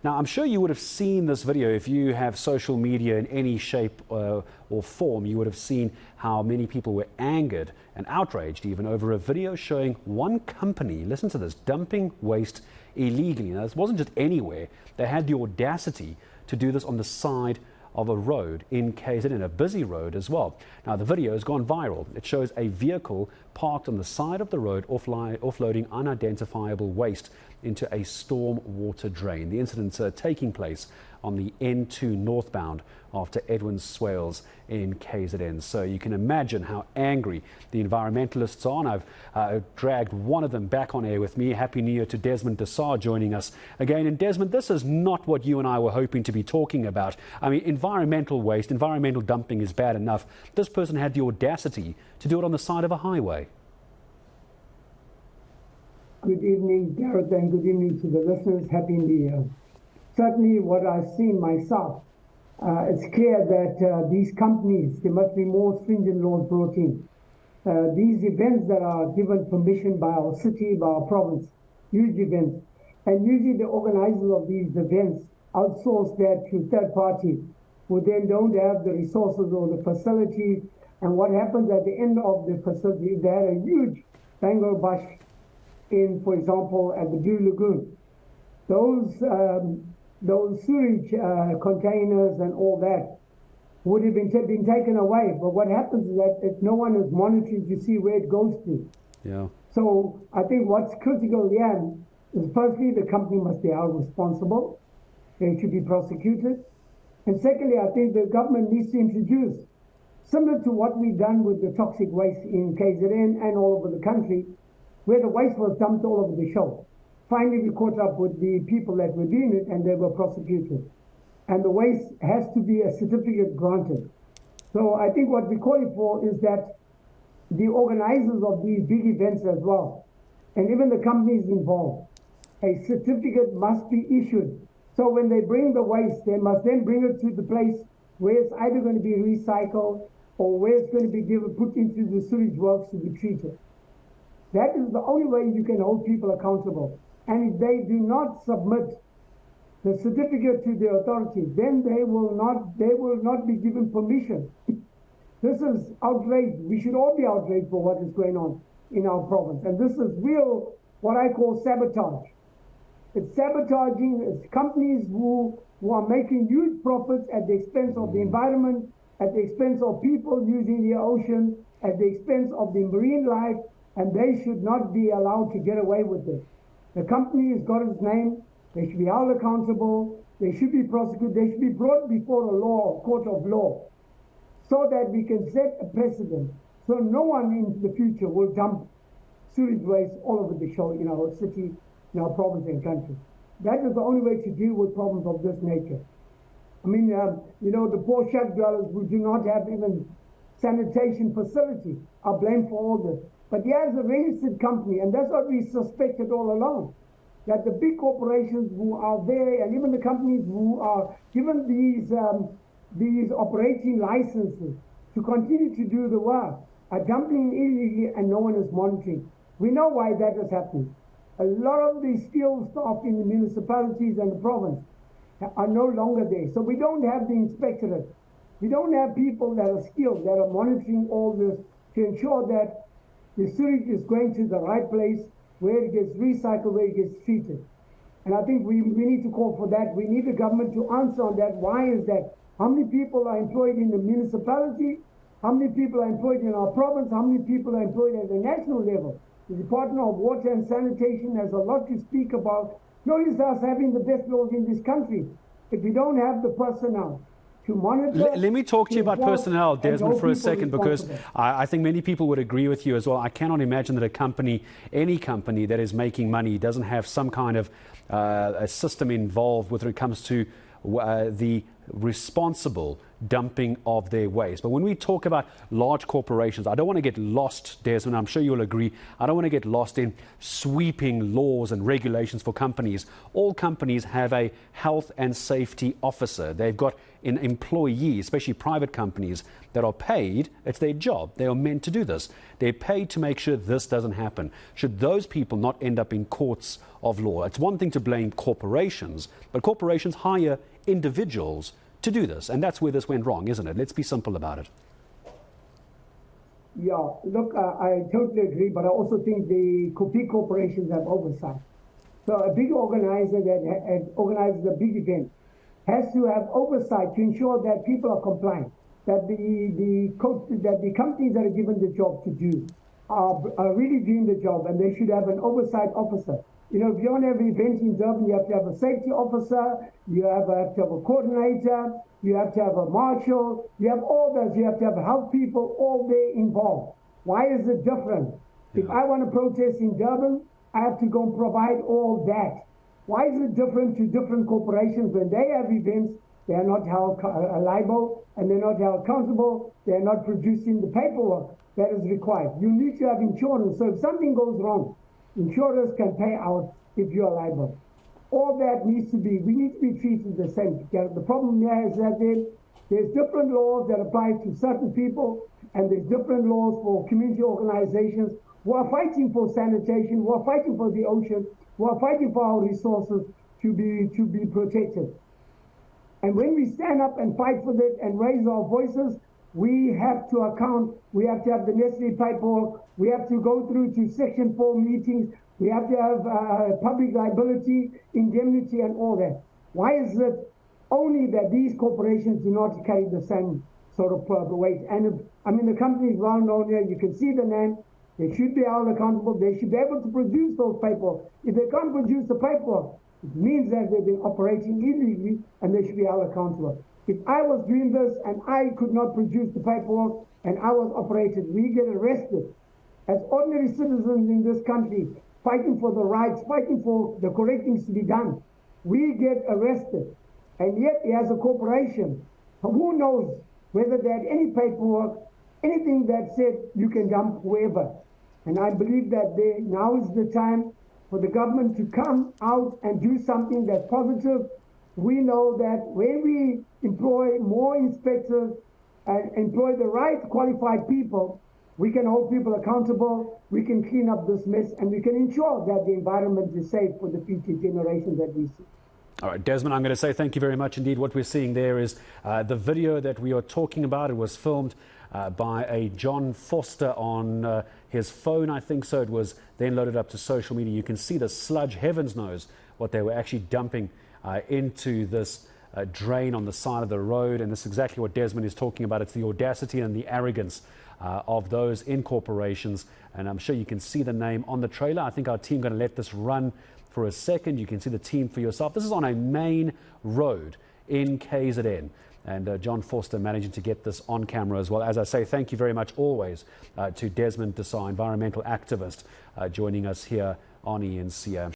Now, I'm sure you would have seen this video. If you have social media in any shape or form, you would have seen how many people were angered and outraged even over a video showing one company, listen to this, dumping waste illegally. Now, this wasn't just anywhere. They had the audacity to do this on the side of a road in KZN, a busy road as well. Now, the video has gone viral. It shows a vehicle parked on the side of the road offloading unidentifiable waste into a storm water drain. The incident's taking place on the N2 northbound after Edwin Swales in KZN. So you can imagine how angry the environmentalists are. And I've dragged one of them back on air with me. Happy New Year to Desmond Desar joining us again. And Desmond, this is not what you and I were hoping to be talking about. I mean, environmental waste, environmental dumping is bad enough. This person had the audacity to do it on the side of a highway. Good evening, Gareth, and good evening to the listeners. Happy New Year. Certainly what I've seen myself, it's clear that these companies, there must be more stringent laws brought in. These events that are given permission by our city, by our province, huge events, and usually the organizers of these events outsource that to third parties who then don't have the resources or the facilities. And what happens at the end of the facility, they had a huge bango bash in, for example, at the Blue Lagoon. Those sewage containers and all that would have been taken away. But what happens is that if no one is monitoring to see where it goes to. Yeah. So I think what's critical here is firstly, the company must be held responsible. They should be prosecuted. And secondly, I think the government needs to introduce, similar to what we've done with the toxic waste in KZN and all over the country, where the waste was dumped all over the show. Finally, we caught up with the people that were doing it and they were prosecuted. And the waste has to be a certificate granted. So I think what we're calling for is that the organizers of these big events as well, and even the companies involved, a certificate must be issued. So when they bring the waste, they must then bring it to the place where it's either going to be recycled or where it's going to be put into the sewage works to be treated. That is the only way you can hold people accountable. And if they do not submit the certificate to the authorities, then they will not be given permission. This is outrage. We should all be outraged for what is going on in our province. And this is real, what I call sabotage. It's sabotaging. It's companies who are making huge profits at the expense of the environment, at the expense of people using the ocean, at the expense of the marine life, and they should not be allowed to get away with it. The company has got its name. They should be held accountable. They should be prosecuted. They should be brought before a court of law, so that we can set a precedent. So no one in the future will dump sewage waste all over the show in our city, in our province and country. That is the only way to deal with problems of this nature. I mean, the poor shack dwellers who do not have even sanitation facility are blamed for all this. But here's a registered company, and that's what we suspected all along, that the big corporations who are there, and even the companies who are given these operating licenses to continue to do the work, are dumping illegally and no one is monitoring. We know why that is happening. A lot of the skilled staff in the municipalities and the province are no longer there. So we don't have the inspectorate. We don't have people that are skilled, that are monitoring all this to ensure that the sewage is going to the right place, where it gets recycled, where it gets treated. And I think we need to call for that. We need the government to answer on that. Why is that? How many people are employed in the municipality? How many people are employed in our province? How many people are employed at the national level? The Department of Water and Sanitation has a lot to speak about. Notice us having the best laws in this country. If we don't have the personnel to monitor... Let me talk to you about personnel, Desmond, for a second, because I think many people would agree with you as well. I cannot imagine that a company, any company that is making money, doesn't have some kind of a system involved when it comes to the responsible dumping of their waste. But when we talk about large corporations, I don't want to get lost, Desmond, I'm sure you'll agree, I don't want to get lost in sweeping laws and regulations for companies. All companies have a health and safety officer. They've got an employee, especially private companies, that are paid. It's their job. They are meant to do this. They're paid to make sure this doesn't happen. Should those people not end up in courts of law. It's one thing to blame corporations, but corporations hire individuals to do this, and that's where this went wrong, isn't it? Let's be simple about it. Yeah, look, I totally agree, but I also think the big corporations have oversight. So a big organizer that organizes a big event has to have oversight to ensure that people are compliant, that the companies that are given the job to do are really doing the job, and they should have an oversight officer. You know, if you want to have an event in Durban, you have to have a safety officer, you have to have a coordinator, you have to have a marshal, you have all those, you have to have health people all there involved. Why is it different? If I want to protest in Durban, I have to go and provide all that. Why is it different to different corporations? When they have events, they are not held liable, and they're not held accountable, they're not producing the paperwork that is required. You need to have insurance, so if something goes wrong, insurers can pay out if you are liable. All that needs to be, we need to be treated the same. The problem here is that there's different laws that apply to certain people, and there's different laws for community organizations who are fighting for sanitation, who are fighting for the ocean, who are fighting for our resources to be protected. And when we stand up and fight for that and raise our voices, we have to account, we have to have the necessary paperwork, we have to go through to Section 4 meetings, we have to have public liability, indemnity, and all that. Why is it only that these corporations do not carry the same sort of weight? And the company is well known here, you can see the name, they should be held accountable, they should be able to produce those paperwork. If they can't produce the paperwork, it means that they've been operating illegally and they should be held accountable. If I was doing this and I could not produce the paperwork and I was operated, we get arrested. As ordinary citizens in this country, fighting for the rights, fighting for the correct things to be done, we get arrested. And yet, as a corporation, who knows whether they had any paperwork, anything that said you can dump wherever. And I believe that now is the time for the government to come out and do something that's positive. We know that when we employ more inspectors and employ the right qualified people, we can hold people accountable, we can clean up this mess, and we can ensure that the environment is safe for the future generations that we see. All right, Desmond, I'm going to say thank you very much indeed. What we're seeing there is the video that we are talking about. It was filmed by a John Foster on his phone, I think so. It was then loaded up to social media. You can see the sludge, heavens knows what they were actually dumping into this drain on the side of the road. And this is exactly what Desmond is talking about. It's the audacity and the arrogance of those in corporations. And I'm sure you can see the name on the trailer. I think our team going to let this run for a second. You can see the team for yourself. This is on a main road in KZN. And John Forster managing to get this on camera as well. As I say, thank you very much always to Desmond Desai, environmental activist, joining us here on ENC.